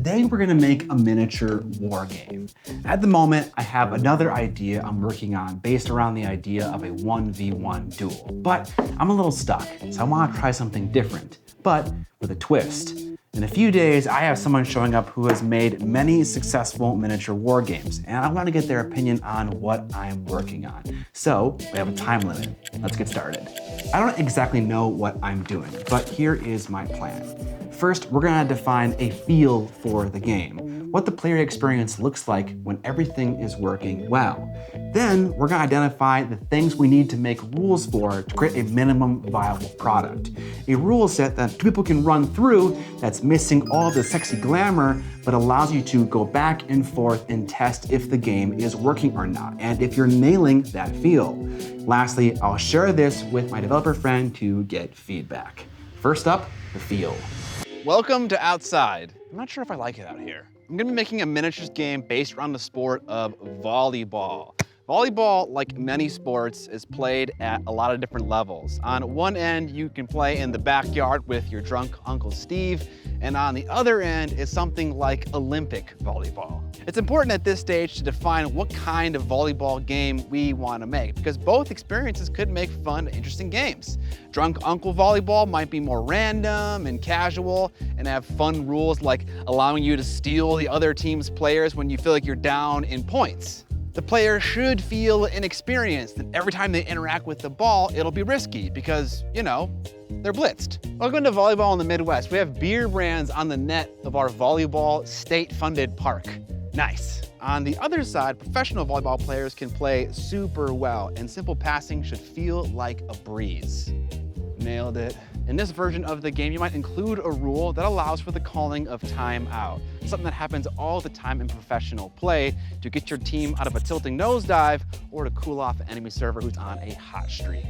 Today we're gonna make a miniature war game. At the moment, I have another idea I'm working on based around the idea of a 1v1 duel. But I'm a little stuck, so I wanna try something different, but with a twist. In a few days, I have someone showing up who has made many successful miniature war games, and I want to get their opinion on what I'm working on. So, we have a time limit. Let's get started. I don't exactly know what I'm doing, but here is my plan. First, we're gonna define a feel for the game, what the player experience looks like when everything is working well. Then, we're gonna identify the things we need to make rules for to create a minimum viable product. A rule set that two people can run through that's missing all the sexy glamour, but allows you to go back and forth and test if the game is working or not, and if you're nailing that feel. Lastly, I'll share this with my developer friend to get feedback. First up, the feel. Welcome to Outside. I'm not sure if I like it out here. I'm gonna be making a miniatures game based around the sport of volleyball. Volleyball, like many sports, is played at a lot of different levels. On one end, you can play in the backyard with your drunk Uncle Steve, and on the other end is something like Olympic volleyball. It's important at this stage to define what kind of volleyball game we want to make, because both experiences could make fun, interesting games. Drunk Uncle volleyball might be more random and casual and have fun rules like allowing you to steal the other team's players when you feel like you're down in points. The player should feel inexperienced, and every time they interact with the ball, it'll be risky because, you know, they're blitzed. Welcome to volleyball in the Midwest. We have beer brands on the net of our volleyball state-funded park. Nice. On the other side, professional volleyball players can play super well, and simple passing should feel like a breeze. Nailed it. In this version of the game, you might include a rule that allows for the calling of timeout, something that happens all the time in professional play to get your team out of a tilting nosedive or to cool off an enemy server who's on a hot streak.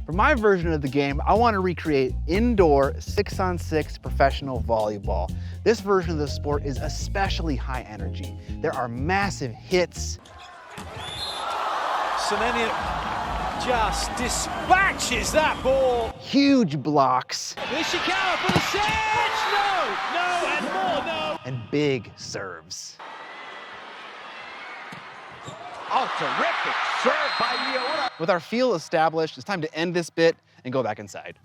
For my version of the game, I want to recreate indoor 6-on-6 professional volleyball. This version of the sport is especially high energy. There are massive hits. Miniac just dispatches that ball. Huge blocks. Ishikawa for the set! No, and more, no. And big serves. Oh, terrific serve by Iona. With our feel established, it's time to end this bit and go back inside.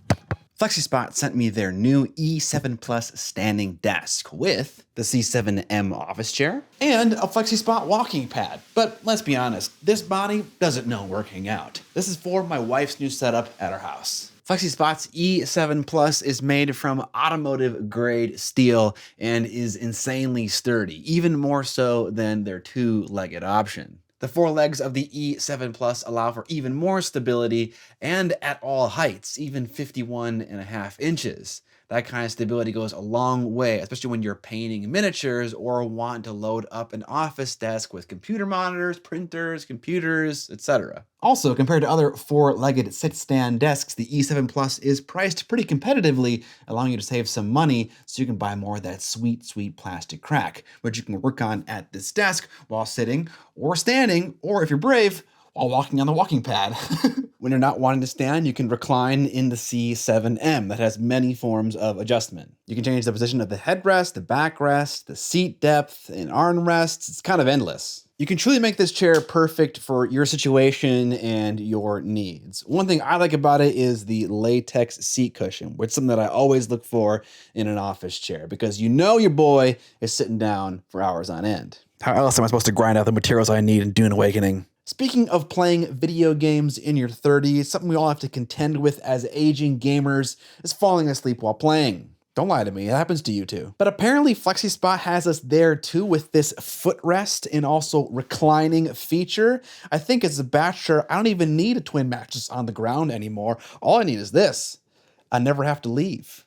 FlexiSpot sent me their new E7 Plus standing desk with the C7M office chair and a FlexiSpot walking pad. But let's be honest, this body doesn't know working out. This is for my wife's new setup at our house. FlexiSpot's E7 Plus is made from automotive grade steel and is insanely sturdy, even more so than their two-legged option. The four legs of the E7 Plus allow for even more stability and at all heights, even 51.5 inches. That kind of stability goes a long way, especially when you're painting miniatures or want to load up an office desk with computer monitors, printers, computers, etc. Also, compared to other four-legged sit-stand desks, the E7 Plus is priced pretty competitively, allowing you to save some money so you can buy more of that sweet, sweet plastic crack, which you can work on at this desk while sitting or standing, or if you're brave, while walking on the walking pad. When you're not wanting to stand, you can recline in the C7M that has many forms of adjustment. You can change the position of the headrest, the backrest, the seat depth, and armrests. It's kind of endless. You can truly make this chair perfect for your situation and your needs. One thing I like about it is the latex seat cushion, which is something that I always look for in an office chair because you know your boy is sitting down for hours on end. How else am I supposed to grind out the materials I need in Dune Awakening? Speaking of playing video games in your 30s, something we all have to contend with as aging gamers is falling asleep while playing. Don't lie to me, it happens to you too. But apparently FlexiSpot has us there too with this footrest and also reclining feature. I think as a bachelor, I don't even need a twin mattress on the ground anymore. All I need is this. I never have to leave.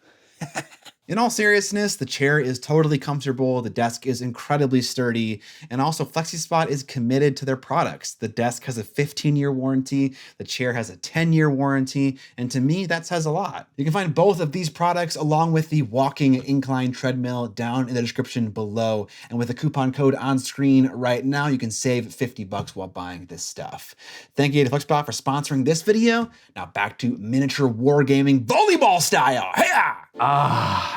In all seriousness, the chair is totally comfortable, the desk is incredibly sturdy, and also FlexiSpot is committed to their products. The desk has a 15-year warranty, the chair has a 10-year warranty, and to me, that says a lot. You can find both of these products along with the walking incline treadmill down in the description below, and with the coupon code on screen right now, you can save $50 while buying this stuff. Thank you to FlexiSpot for sponsoring this video. Now back to miniature wargaming volleyball style. Hey-ya!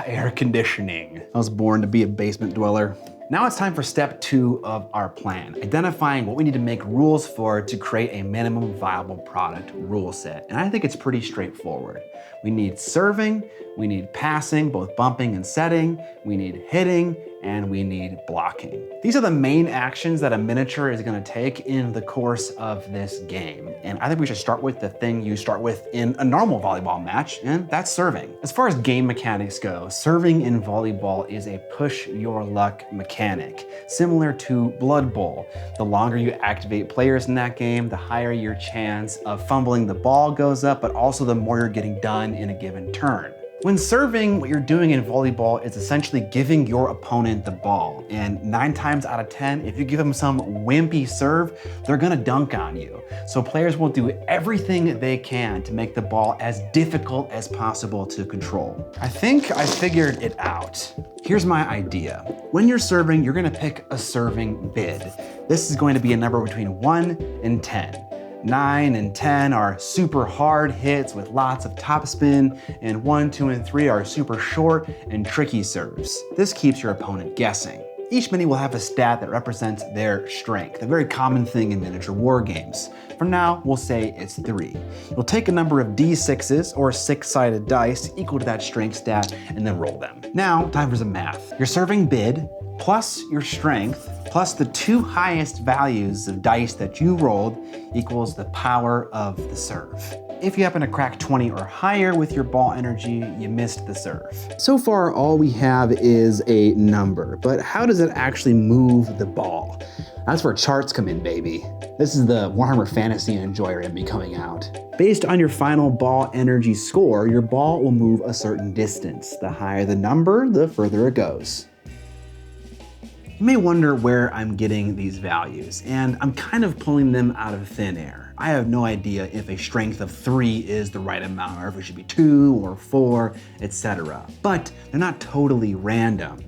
air conditioning. I was born to be a basement dweller. Now it's time for step 2 of our plan, identifying what we need to make rules for to create a minimum viable product rule set. And I think it's pretty straightforward. We need serving, we need passing, both bumping and setting, we need hitting, and we need blocking. These are the main actions that a miniature is gonna take in the course of this game. And I think we should start with the thing you start with in a normal volleyball match, and that's serving. As far as game mechanics go, serving in volleyball is a push your luck mechanic, similar to Blood Bowl. The longer you activate players in that game, the higher your chance of fumbling the ball goes up, but also the more you're getting done in a given turn. When serving, what you're doing in volleyball is essentially giving your opponent the ball. And 9 times out of 10, if you give them some wimpy serve, they're gonna dunk on you. So players will do everything they can to make the ball as difficult as possible to control. I think I figured it out. Here's my idea. When you're serving, you're gonna pick a serving bid. This is going to be a number between 1 and 10. 9 and 10 are super hard hits with lots of topspin, and 1, 2, and 3 are super short and tricky serves. This keeps your opponent guessing. Each mini will have a stat that represents their strength, a very common thing in miniature war games. For now, we'll say it's 3. You'll take a number of D6s, or 6-sided dice, equal to that strength stat, and then roll them. Now, time for some math. Your serving bid, plus your strength, plus the 2 highest values of dice that you rolled equals the power of the serve. If you happen to crack 20 or higher with your ball energy, you missed the serve. So far, all we have is a number, but how does it actually move the ball? That's where charts come in, baby. This is the Warhammer Fantasy Enjoyer in me coming out. Based on your final ball energy score, your ball will move a certain distance. The higher the number, the further it goes. You may wonder where I'm getting these values, and I'm kind of pulling them out of thin air. I have no idea if a strength of 3 is the right amount, or if it should be 2 or 4, etc. But they're not totally random.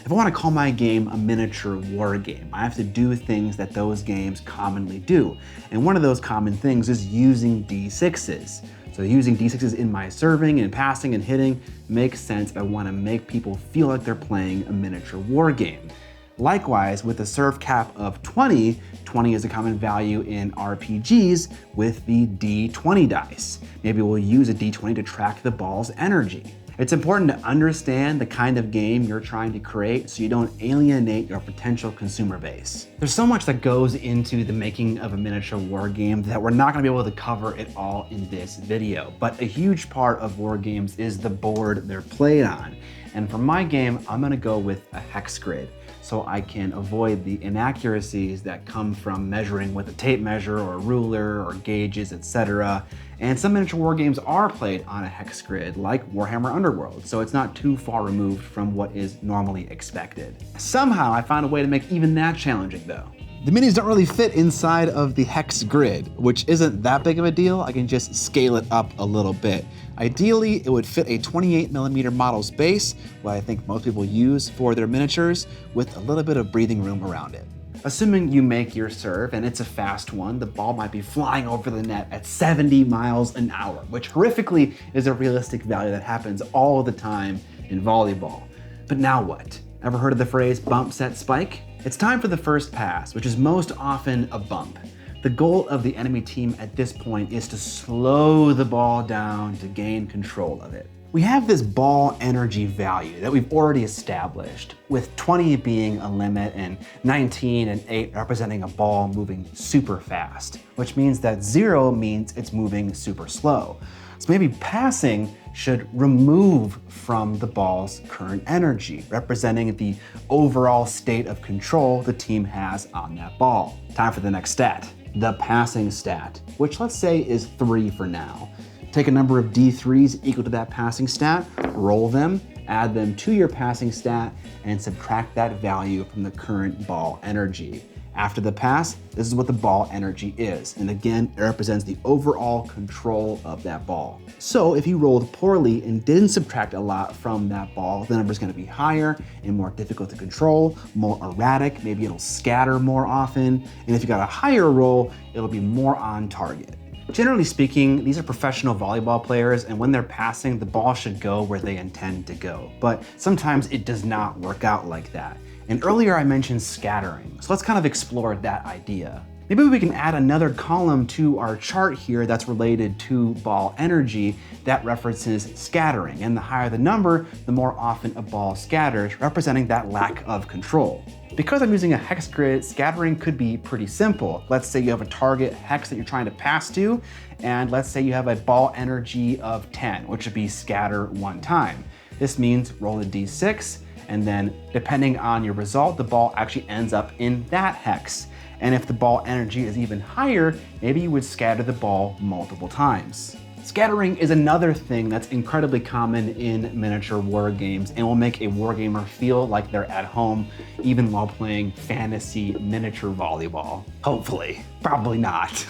If I want to call my game a miniature war game, I have to do things that those games commonly do. And one of those common things is using D6s. So using D6s in my serving and passing and hitting makes sense if I want to make people feel like they're playing a miniature war game. Likewise, with a serve cap of 20, 20 is a common value in RPGs with the D20 dice. Maybe we'll use a D20 to track the ball's energy. It's important to understand the kind of game you're trying to create so you don't alienate your potential consumer base. There's so much that goes into the making of a miniature war game that we're not gonna be able to cover it all in this video, but a huge part of war games is the board they're played on. And for my game, I'm gonna go with a hex grid, so I can avoid the inaccuracies that come from measuring with a tape measure or a ruler or gauges, etc. And some miniature war games are played on a hex grid, like Warhammer Underworld, so it's not too far removed from what is normally expected. Somehow I found a way to make even that challenging though. The minis don't really fit inside of the hex grid, which isn't that big of a deal. I can just scale it up a little bit. Ideally, it would fit a 28mm model's base, what I think most people use for their miniatures, with a little bit of breathing room around it. Assuming you make your serve and it's a fast one, the ball might be flying over the net at 70 miles an hour, which horrifically is a realistic value that happens all the time in volleyball. But now what? Ever heard of the phrase bump, set, spike? It's time for the first pass, which is most often a bump. The goal of the enemy team at this point is to slow the ball down to gain control of it. We have this ball energy value that we've already established, with 20 being a limit and 19 and 8 representing a ball moving super fast, which means that 0 means it's moving super slow. So maybe passing should remove from the ball's current energy, representing the overall state of control the team has on that ball. Time for the next stat, the passing stat, which let's say is 3 for now. Take a number of D3s equal to that passing stat, roll them, add them to your passing stat, and subtract that value from the current ball energy. After the pass, this is what the ball energy is. And again, it represents the overall control of that ball. So if you rolled poorly and didn't subtract a lot from that ball, the number's gonna be higher and more difficult to control, more erratic, maybe it'll scatter more often. And if you got a higher roll, it'll be more on target. Generally speaking, these are professional volleyball players, and when they're passing, the ball should go where they intend to go. But sometimes it does not work out like that. And earlier I mentioned scattering, so let's kind of explore that idea. Maybe we can add another column to our chart here that's related to ball energy that references scattering. And the higher the number, the more often a ball scatters, representing that lack of control. Because I'm using a hex grid, scattering could be pretty simple. Let's say you have a target hex that you're trying to pass to, and let's say you have a ball energy of 10, which would be scatter 1 time. This means roll a d6, and then depending on your result, the ball actually ends up in that hex. And if the ball energy is even higher, maybe you would scatter the ball multiple times. Scattering is another thing that's incredibly common in miniature war games and will make a wargamer feel like they're at home even while playing fantasy miniature volleyball. Hopefully. Probably not.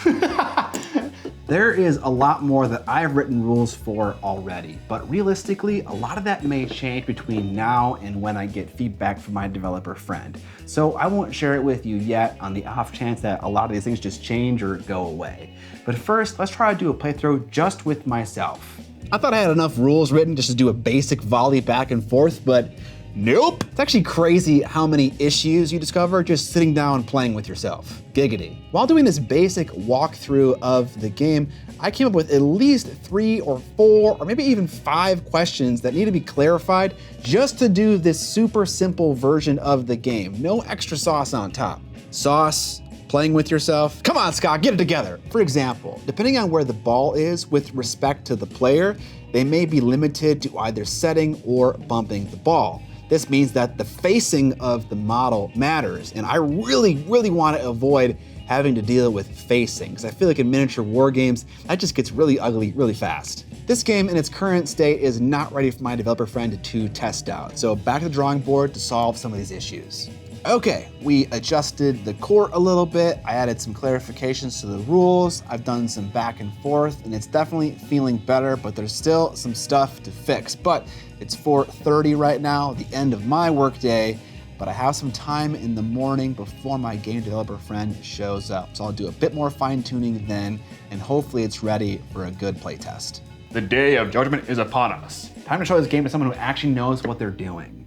There is a lot more that I've written rules for already, but realistically, a lot of that may change between now and when I get feedback from my developer friend. So I won't share it with you yet on the off chance that a lot of these things just change or go away. But first, let's try to do a playthrough just with myself. I thought I had enough rules written just to do a basic volley back and forth, but nope. It's actually crazy how many issues you discover just sitting down playing with yourself. Giggity. While doing this basic walkthrough of the game, I came up with at least 3 or 4 or maybe even 5 questions that need to be clarified just to do this super simple version of the game. No extra sauce on top. Sauce, playing with yourself. Come on, Scott, get it together. For example, depending on where the ball is with respect to the player, they may be limited to either setting or bumping the ball. This means that the facing of the model matters, and I really want to avoid having to deal with facing, because I feel like in miniature war games, that just gets really ugly really fast. This game in its current state is not ready for my developer friend to test out, so back to the drawing board to solve some of these issues. Okay, we adjusted the court a little bit. I added some clarifications to the rules. I've done some back and forth, and it's definitely feeling better, but there's still some stuff to fix. But it's 4:30 right now, the end of my workday, but I have some time in the morning before my game developer friend shows up. So I'll do a bit more fine tuning then, and hopefully it's ready for a good playtest. The day of judgment is upon us. Time to show this game to someone who actually knows what they're doing.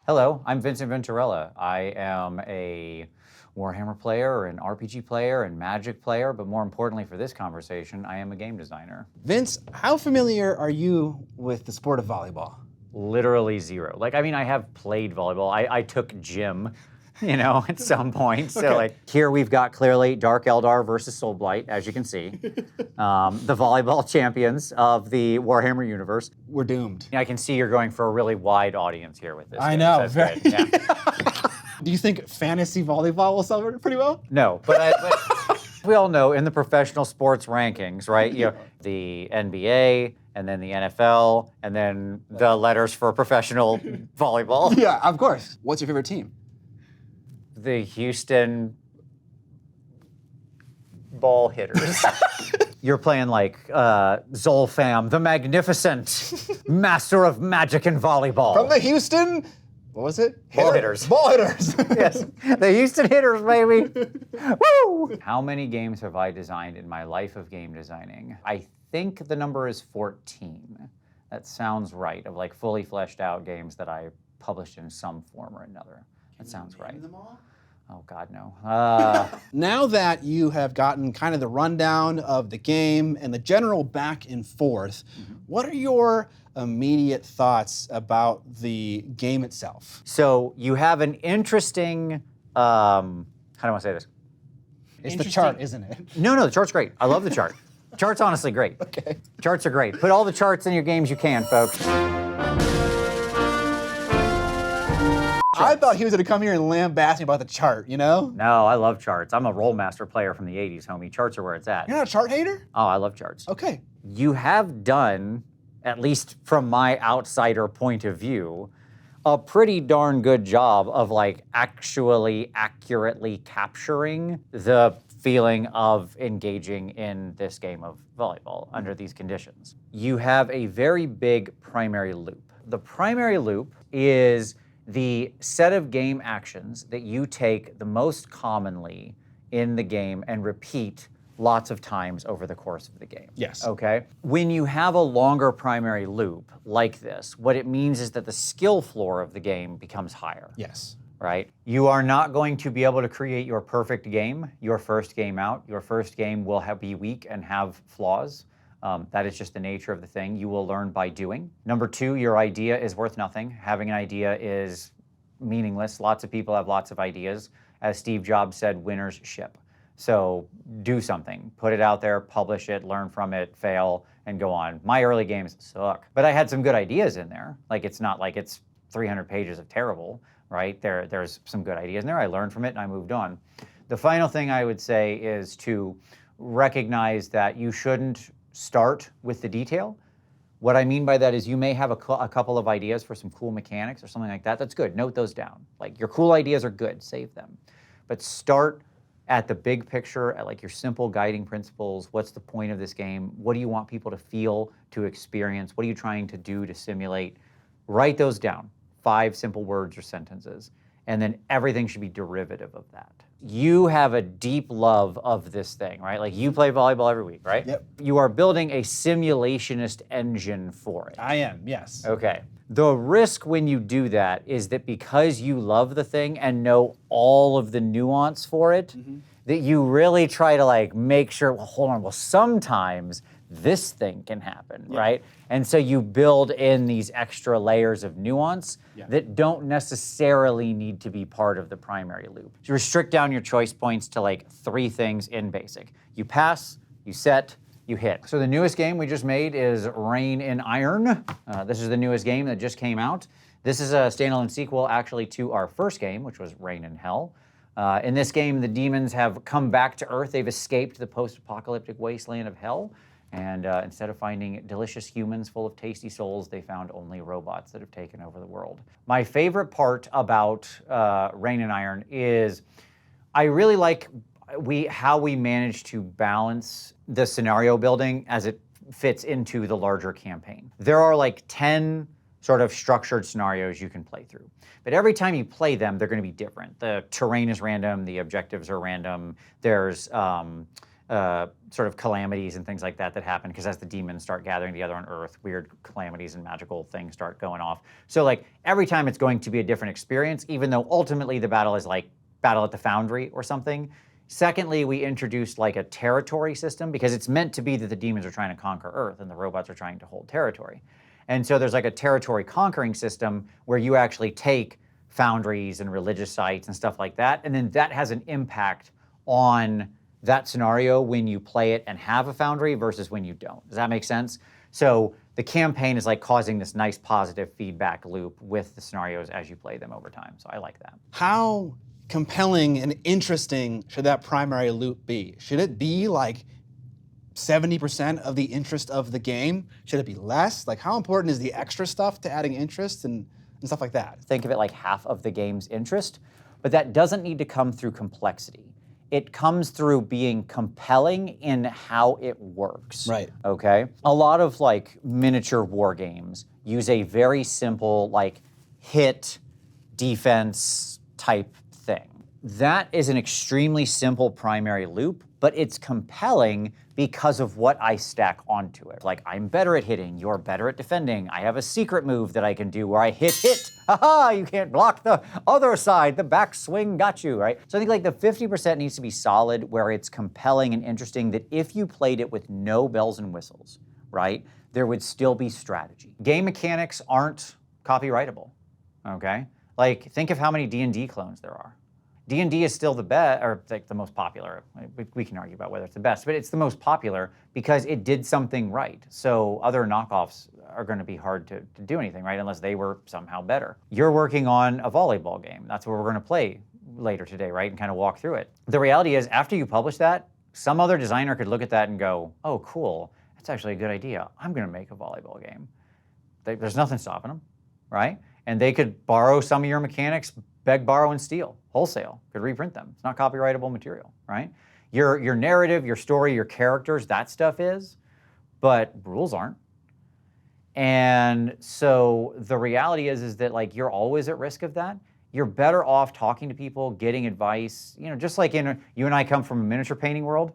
Hello, I'm Vincent Venturella. I am a Warhammer player, an RPG player, and Magic player, but more importantly for this conversation, I am a game designer. Vince, how familiar are you with the sport of volleyball? Literally zero. I have played volleyball. I took gym, at some point. So Okay. Here we've got clearly Dark Eldar versus Soulblight, as you can see. The volleyball champions of the Warhammer universe. We're doomed. I can see you're going for a really wide audience here with this. I game, know, so that's very. good, yeah. Do you think fantasy volleyball will sell it pretty well? No, but we all know in the professional sports rankings, right? The NBA, and then the NFL, and then the letters for professional volleyball. Yeah, of course. What's your favorite team? The Houston ball hitters. You're playing Zolfam, the Magnificent, master of magic and volleyball. From the Houston, what was it? Ball hitters. Ball hitters. Yes, the Houston hitters, baby. Woo! How many games have I designed in my life of game designing? I think the number is 14. That sounds right, of fully fleshed out games that I published in some form or another. That sounds right. Them all? Oh God, no. Now that you have gotten kind of the rundown of the game and the general back and forth, what are your immediate thoughts about the game itself? So you have an interesting, how do I want to say this? It's the chart, isn't it? No, the chart's great. I love the chart. Chart's honestly great. Okay. Charts are great. Put all the charts in your games you can, folks. I thought he was going to come here and lambaste me about the chart, No, I love charts. I'm a Rollmaster player from the 80s, homie. Charts are where it's at. You're not a chart hater? Oh, I love charts. Okay. You have done, at least from my outsider point of view, a pretty darn good job of like actually accurately capturing the feeling of engaging in this game of volleyball under these conditions. You have a very big primary loop. The primary loop is the set of game actions that you take the most commonly in the game and repeat lots of times over the course of the game. Yes. Okay? When you have a longer primary loop like this, what it means is that the skill floor of the game becomes higher. Yes. Right? You are not going to be able to create your perfect game, your first game out. Your first game will be weak and have flaws. That is just the nature of the thing. You will learn by doing. Number two, your idea is worth nothing. Having an idea is meaningless. Lots of people have lots of ideas. As Steve Jobs said, winners ship. So do something, put it out there, publish it, learn from it, fail, and go on. My early games suck, but I had some good ideas in there. Like it's not like it's 300 pages of terrible, right? There's some good ideas in there. I learned from it and I moved on. The final thing I would say is to recognize that you shouldn't start with the detail. What I mean by that is you may have a couple of ideas for some cool mechanics or something like that. That's good. Note those down. Like your cool ideas are good. Save them. But start at the big picture, at like your simple guiding principles. What's the point of this game? What do you want people to feel, to experience? What are you trying to do to simulate? Write those down. 5 simple words or sentences. And then everything should be derivative of that. You have a deep love of this thing, right? Like you play volleyball every week, right? Yep. You are building a simulationist engine for it. I am, yes. Okay. The risk when you do that is that because you love the thing and know all of the nuance for it, that you really try to like make sure, well, hold on, well, sometimes this thing can happen, right? And so you build in these extra layers of nuance that don't necessarily need to be part of the primary loop. So you restrict down your choice points to like 3 things in basic. You pass, you set, you hit. So the newest game we just made is Rain in Iron. This is the newest game that just came out. This is a standalone sequel actually to our first game, which was Rain in Hell. In this game, the demons have come back to Earth. They've escaped the post-apocalyptic wasteland of hell. And instead of finding delicious humans full of tasty souls, they found only robots that have taken over the world. My favorite part about Rain in Iron is I really like how we managed to balance the scenario building as it fits into the larger campaign. There are like 10 sort of structured scenarios you can play through. But every time you play them, they're going to be different. The terrain is random, the objectives are random, there's sort of calamities and things like that happen because as the demons start gathering together on Earth, weird calamities and magical things start going off. So like every time it's going to be a different experience, even though ultimately the battle is like battle at the Foundry or something. Secondly, we introduced like a territory system because it's meant to be that the demons are trying to conquer Earth and the robots are trying to hold territory. And so there's like a territory conquering system where you actually take foundries and religious sites and stuff like that, and then that has an impact on that scenario when you play it and have a foundry versus when you don't. Does that make sense? So the campaign is like causing this nice positive feedback loop with the scenarios as you play them over time. So I like that. How compelling and interesting should that primary loop be? Should it be like 70% of the interest of the game? Should it be less? Like how important is the extra stuff to adding interest and stuff like that? Think of it like half of the game's interest, but that doesn't need to come through complexity. It comes through being compelling in how it works. Right. Okay? A lot of like miniature war games use a very simple like hit defense type thing. That is an extremely simple primary loop, but it's compelling because of what I stack onto it. Like I'm better at hitting, you're better at defending. I have a secret move that I can do where I hit. Haha, you can't block the other side. The back swing got you, right? So I think like the 50% needs to be solid where it's compelling and interesting that if you played it with no bells and whistles, right, there would still be strategy. Game mechanics aren't copyrightable, okay? Like think of how many D&D clones there are. D&D is still the best, or like the most popular. We can argue about whether it's the best, but it's the most popular because it did something right. So other knockoffs are going to be hard to do anything, right? Unless they were somehow better. You're working on a volleyball game. That's what we're going to play later today, right? And kind of walk through it. The reality is after you publish that, some other designer could look at that and go, oh, cool. That's actually a good idea. I'm going to make a volleyball game. There's nothing stopping them, right? and they could borrow some of your mechanics, beg, borrow, and steal, wholesale, could reprint them. It's not copyrightable material, right? Your narrative, your story, your characters, that stuff is, but rules aren't. And so the reality is that like you're always at risk of that. You're better off talking to people, getting advice, just like you and I come from a miniature painting world.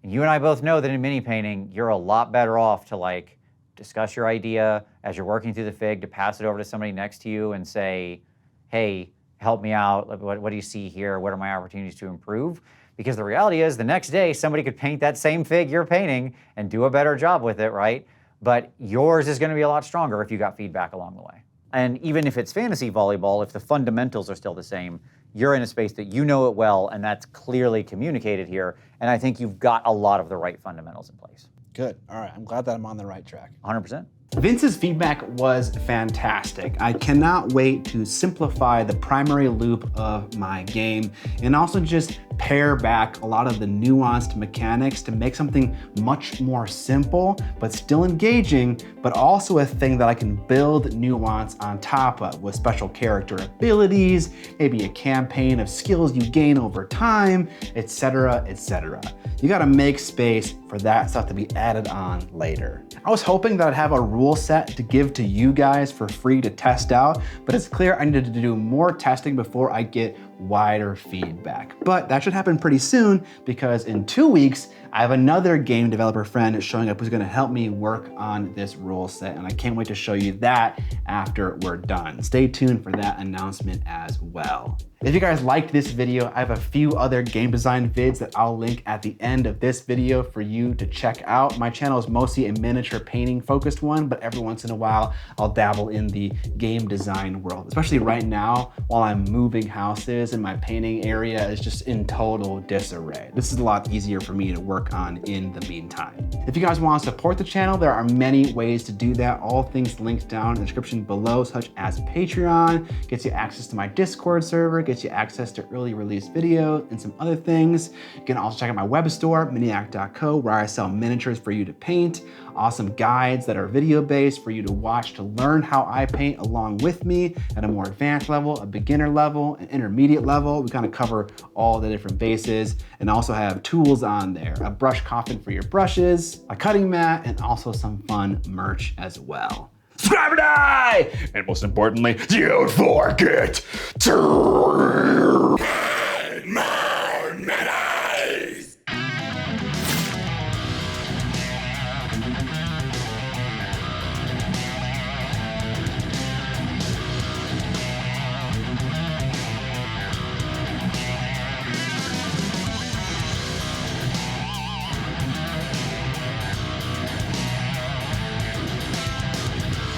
And you and I both know that in mini painting, you're a lot better off to like discuss your idea as you're working through the fig, to pass it over to somebody next to you and say, hey, help me out. What do you see here? What are my opportunities to improve? Because the reality is the next day, somebody could paint that same fig you're painting and do a better job with it, right? But yours is gonna be a lot stronger if you got feedback along the way. And even if it's fantasy volleyball, if the fundamentals are still the same, you're in a space that you know it well, and that's clearly communicated here. And I think you've got a lot of the right fundamentals in place. Good. All right. I'm glad that I'm on the right track. 100%. Vince's feedback was fantastic. I cannot wait to simplify the primary loop of my game and also just pare back a lot of the nuanced mechanics to make something much more simple, but still engaging, but also a thing that I can build nuance on top of with special character abilities, maybe a campaign of skills you gain over time, etc., etc. You gotta make space for that stuff to be added on later. I was hoping that I'd have a rule set to give to you guys for free to test out, but it's clear I needed to do more testing before I get wider feedback. But that should happen pretty soon, because in 2 weeks, I have another game developer friend showing up who's gonna help me work on this rule set, and I can't wait to show you that after we're done. Stay tuned for that announcement as well. If you guys liked this video, I have a few other game design vids that I'll link at the end of this video for you to check out. My channel is mostly a miniature painting focused one, but every once in a while, I'll dabble in the game design world, especially right now while I'm moving houses and my painting area is just in total disarray. This is a lot easier for me to work on in the meantime. If you guys want to support the channel, there are many ways to do that. All things linked down in the description below, such as Patreon, gets you access to my Discord server, gets you access to early release videos and some other things. You can also check out my web store, Miniac.co, where I sell miniatures for you to paint, awesome guides that are video-based for you to watch to learn how I paint along with me at a more advanced level, a beginner level, an intermediate level. We kind of cover all the different bases, and also have tools on there, a brush coffin for your brushes, a cutting mat, and also some fun merch as well. Subscribe or die! And most importantly, don't forget to